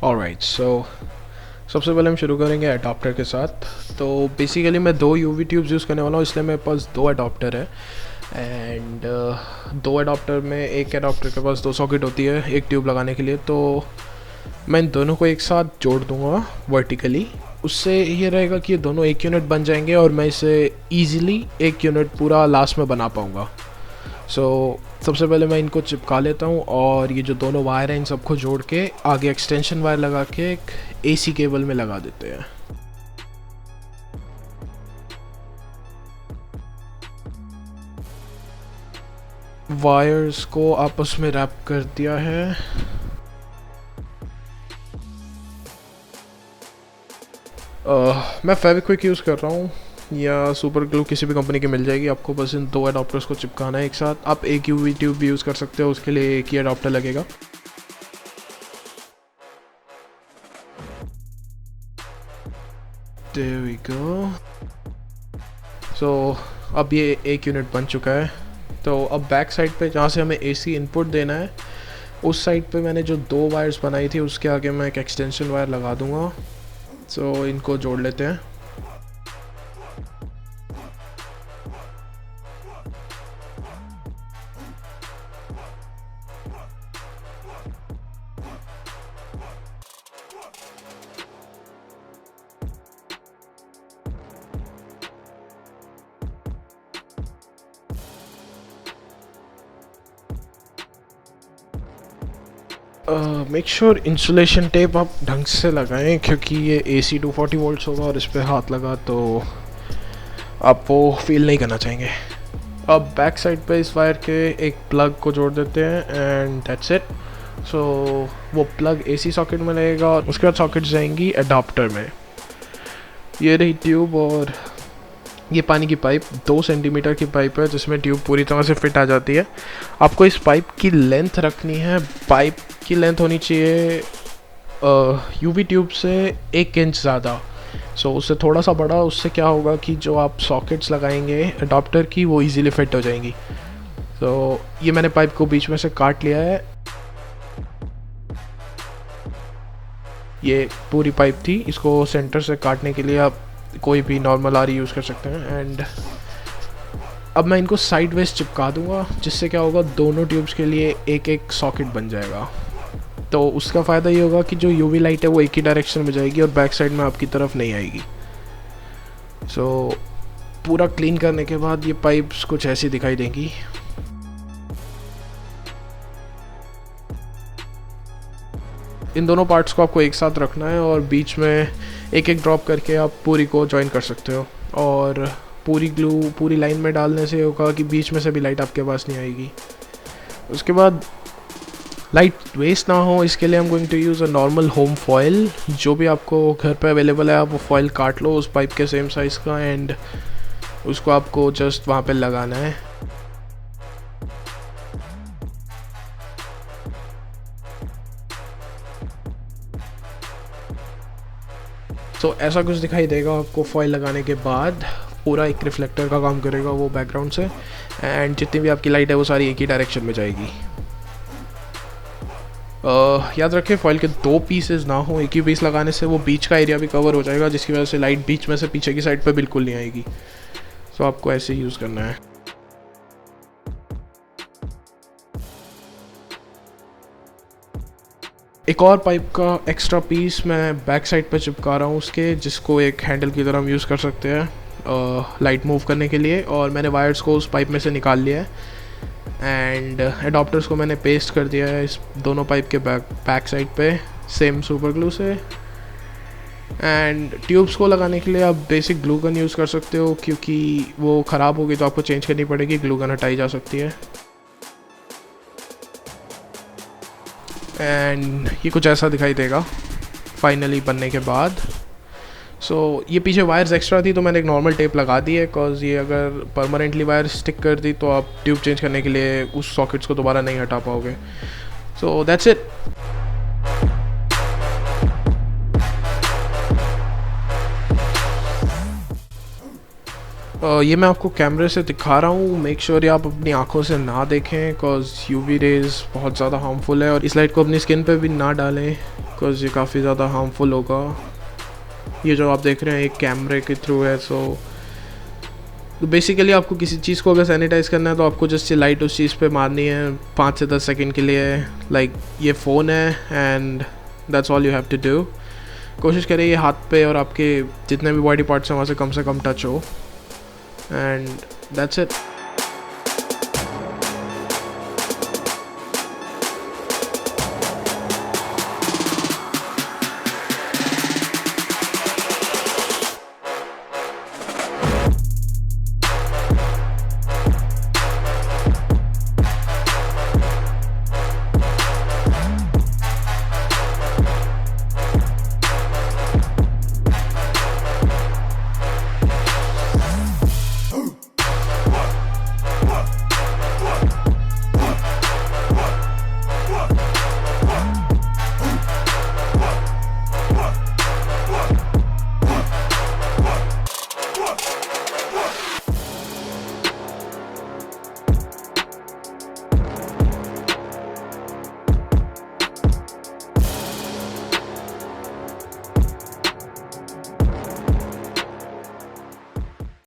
Alright, सो सबसे पहले हम शुरू करेंगे अडाप्टर के साथ। तो बेसिकली मैं दो यूवी ट्यूब्स यूज़ करने वाला हूँ, इसलिए मेरे पास दो अडाप्टर है। एंड दो अडाप्टर में एक अडाप्टर के पास दो सॉकेट होती है एक ट्यूब लगाने के लिए। तो मैं इन दोनों को एक साथ जोड़ दूँगा वर्टिकली। उससे ये रहेगा कि ये दोनों एक यूनिट बन जाएंगे और मैं इसे ईज़िली एक यूनिट पूरा लास्ट में बना पाऊँगा। सबसे पहले मैं इनको चिपका लेता हूँ और ये जो दोनों वायर हैं इन सबको जोड़ के आगे एक्सटेंशन वायर लगा के एक एसी केबल में लगा देते हैं। वायर्स को आपस में रैप कर दिया है। मैं फेविक्विक यूज़ कर रहा हूँ या सुपर ग्लू, किसी भी कंपनी की मिल जाएगी आपको। बस इन दो अडाप्टर्स को चिपकाना है एक साथ। आप एक यूवी ट्यूब भी यूज़ कर सकते हो, उसके लिए एक ही अडाप्टर लगेगा। There we go. अब ये एक यूनिट बन चुका है। तो अब बैक साइड पे जहाँ से हमें एसी इनपुट देना है उस साइड पे मैंने जो दो वायर्स बनाई थी उसके आगे मैं एक एक्सटेंशन वायर लगा दूँगा। इनको जोड़ लेते हैं। मेक श्योर इंसुलेशन टेप आप ढंग से लगाएं, क्योंकि ये AC 240 वोल्ट्स होगा और इस पर हाथ लगा तो आप वो फील नहीं करना चाहेंगे। अब बैक साइड पे इस वायर के एक प्लग को जोड़ देते हैं एंड दैट्स इट। वो प्लग AC सॉकेट में लगेगा और उसके बाद सॉकेट जाएंगी अडाप्टर में। ये रही ट्यूब और ये पानी की पाइप 2 सेंटीमीटर की पाइप है जिसमें ट्यूब पूरी तरह से फिट आ जाती है। आपको इस पाइप की लेंथ रखनी है, पाइप की लेंथ होनी चाहिए यूवी ट्यूब से 1 इंच ज़्यादा। उससे थोड़ा सा बड़ा, उससे क्या होगा कि जो आप सॉकेट्स लगाएंगे अडाप्टर की वो इजीली फिट हो जाएंगी। ये मैंने पाइप को बीच में से काट लिया है। ये पूरी पाइप थी, इसको सेंटर से काटने के लिए आप कोई भी नॉर्मल आरी यूज़ कर सकते हैं। एंड अब मैं इनको साइड वेज चिपका दूंगा, जिससे क्या होगा दोनों ट्यूब्स के लिए एक एक सॉकेट बन जाएगा। तो उसका फ़ायदा ये होगा कि जो यूवी लाइट है वो एक ही डायरेक्शन में जाएगी और बैक साइड में आपकी तरफ नहीं आएगी। पूरा क्लीन करने के बाद ये पाइप्स कुछ ऐसी दिखाई देंगी। इन दोनों पार्ट्स को आपको एक साथ रखना है और बीच में एक एक ड्रॉप करके आप पूरी को जॉइन कर सकते हो। और पूरी ग्लू पूरी लाइन में डालने से होगा कि बीच में से भी लाइट आपके पास नहीं आएगी। उसके बाद लाइट वेस्ट ना हो इसके लिए I am going to use a normal home foil. जो भी आपको घर पे अवेलेबल है आप वो फॉयल काट लो उस पाइप के सेम साइज़ का एंड उसको आपको जस्ट वहाँ पे लगाना है। ऐसा कुछ दिखाई देगा आपको फॉयल लगाने के बाद। पूरा एक रिफ्लेक्टर का काम करेगा वो बैकग्राउंड से एंड जितनी भी आपकी लाइट है वो सारी एक ही डायरेक्शन में जाएगी। याद रखें फॉयल के 2 पीसेस ना हो, एक ही पीस लगाने से वो बीच का एरिया भी कवर हो जाएगा जिसकी वजह से लाइट बीच में से पीछे की साइड पे बिल्कुल नहीं आएगी। आपको ऐसे ही यूज़ करना है। एक और पाइप का एक्स्ट्रा पीस मैं बैक साइड पे चिपका रहा हूँ उसके, जिसको एक हैंडल की तरह हम यूज़ कर सकते हैं लाइट मूव करने के लिए। और मैंने वायर्स को उस पाइप में से निकाल लिया है एंड एडाप्टर्स को मैंने पेस्ट कर दिया है इस दोनों पाइप के बैक साइड पे सेम सुपर ग्लू से। एंड ट्यूब्स को लगाने के लिए आप बेसिक ग्लू गन यूज़ कर सकते हो, क्योंकि वो ख़राब होगी तो आपको चेंज करनी पड़ेगी, ग्लू गन हटाई जा सकती है। एंड ये कुछ ऐसा दिखाई देगा फाइनली बनने के बाद। ये पीछे वायर्स एक्स्ट्रा थी तो मैंने एक नॉर्मल टेप लगा दी है, बिकॉज ये अगर परमानेंटली वायर स्टिक कर दी तो आप ट्यूब चेंज करने के लिए उस सॉकेट्स को दोबारा नहीं हटा पाओगे। That's it. ये मैं आपको कैमरे से दिखा रहा हूँ। मेक श्योर आप अपनी आंखों से ना देखें, बिकॉज यूवी रेज बहुत ज़्यादा हार्मफुल है। और इस लाइट को अपनी स्किन पे भी ना डालें, बिकॉज़ ये काफ़ी ज़्यादा हार्मफुल होगा। ये जो आप देख रहे हैं एक कैमरे के थ्रू है, सो तो बेसिकली आपको किसी चीज़ को अगर सैनिटाइज़ करना है तो आपको जस्ट ये लाइट उस चीज़ पे मारनी है 5 से 10 सेकंड के लिए। लाइक ये फ़ोन है and that's all you have to do. कोशिश करें ये हाथ पे और आपके जितने भी बॉडी पार्ट्स हैं वहाँ से कम टच हो, एंड दैट्स इट।